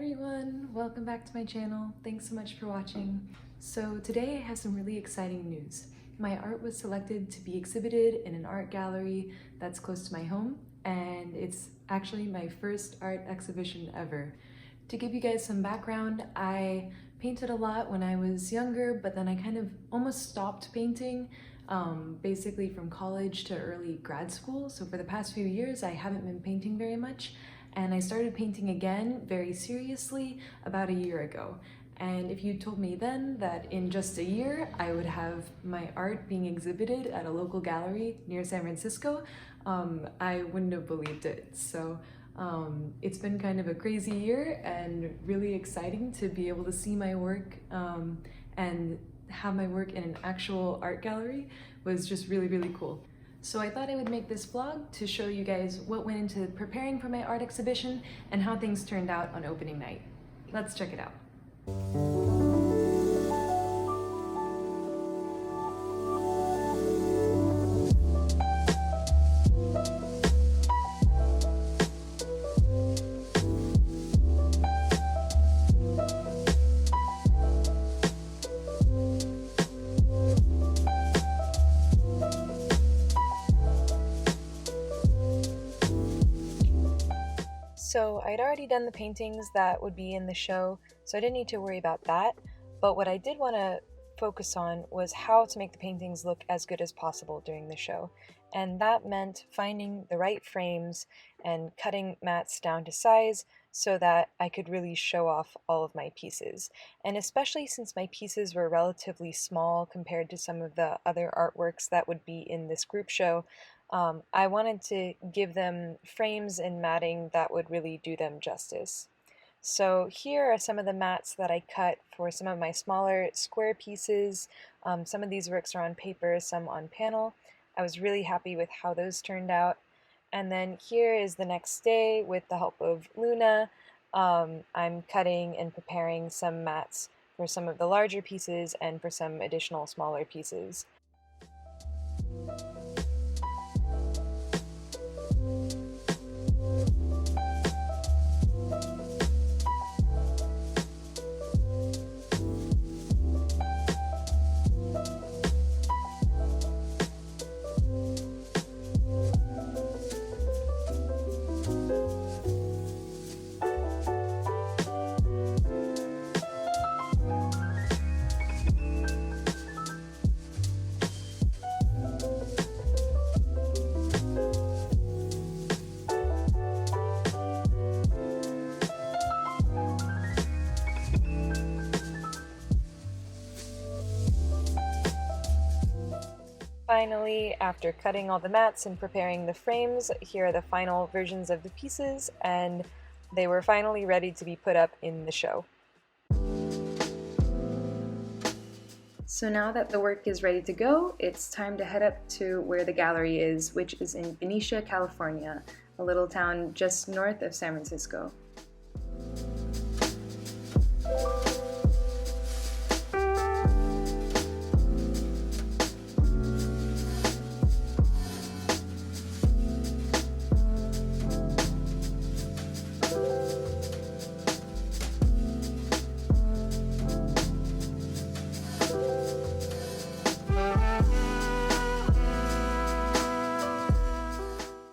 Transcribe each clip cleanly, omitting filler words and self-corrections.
everyone, welcome back to my channel. Thanks so much for watching. So today I have some really exciting news. My art was selected to be exhibited in an art gallery that's close to my home, and it's actually my first art exhibition ever. To give you guys some background, I painted a lot when I was younger, but then I kind of almost stopped painting, basically from college to early grad school. So for the past few years, I haven't been painting very much. And I started painting again very seriously about a year ago. And if you told me then that in just a year I would have my art being exhibited at a local gallery near San Francisco, I wouldn't have believed it. So it's been kind of a crazy year and really exciting to be able to see my work and have my work in an actual art gallery was just really, really cool. So I thought I would make this vlog to show you guys what went into preparing for my art exhibition and how things turned out on opening night. Let's check it out. So I'd already done the paintings that would be in the show, so I didn't need to worry about that. But what I did want to focus on was how to make the paintings look as good as possible during the show. And that meant finding the right frames and cutting mats down to size so that I could really show off all of my pieces. And especially since my pieces were relatively small compared to some of the other artworks that would be in this group show, I wanted to give them frames and matting that would really do them justice. So here are some of the mats that I cut for some of my smaller square pieces. Some of these works are on paper, some on panel. I was really happy with how those turned out. And then here is the next day with the help of Luna. I'm cutting and preparing some mats for some of the larger pieces and for some additional smaller pieces. Finally, after cutting all the mats and preparing the frames, here are the final versions of the pieces, and they were finally ready to be put up in the show. So now that the work is ready to go, it's time to head up to where the gallery is, which is in Benicia, California, a little town just north of San Francisco.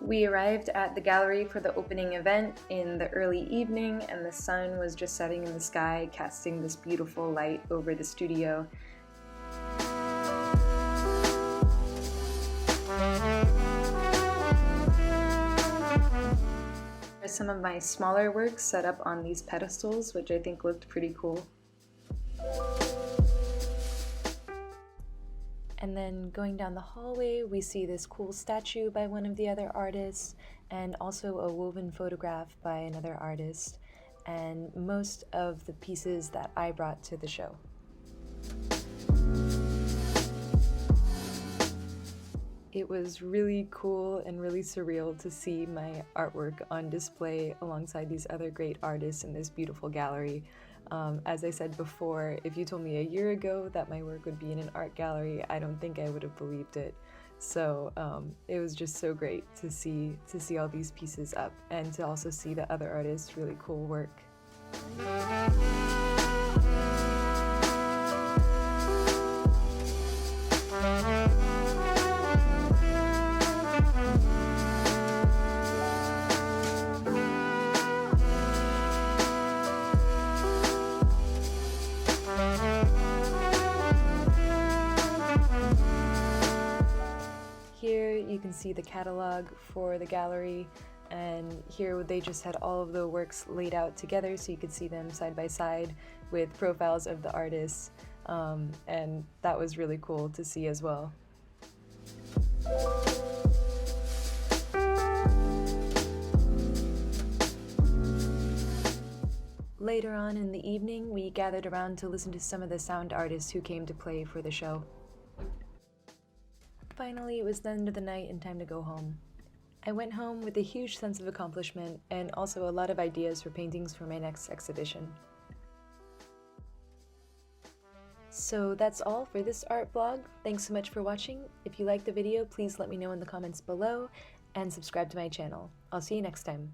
We arrived at the gallery for the opening event in the early evening, and the sun was just setting in the sky, casting this beautiful light over the studio. There's some of my smaller works set up on these pedestals, which I think looked pretty cool. And then going down the hallway, we see this cool statue by one of the other artists, and also a woven photograph by another artist, and most of the pieces that I brought to the show. It was really cool and really surreal to see my artwork on display alongside these other great artists in this beautiful gallery. As I said before, if you told me a year ago that my work would be in an art gallery, I don't think I would have believed it. So it was just so great to see all these pieces up and to also see the other artists' really cool work. Here you can see the catalog for the gallery, and here they just had all of the works laid out together so you could see them side by side with profiles of the artists, and that was really cool to see as well. Later on in the evening, we gathered around to listen to some of the sound artists who came to play for the show. Finally, it was the end of the night and time to go home. I went home with a huge sense of accomplishment and also a lot of ideas for paintings for my next exhibition. So that's all for this art vlog. Thanks so much for watching. If you liked the video, please let me know in the comments below and subscribe to my channel. I'll see you next time.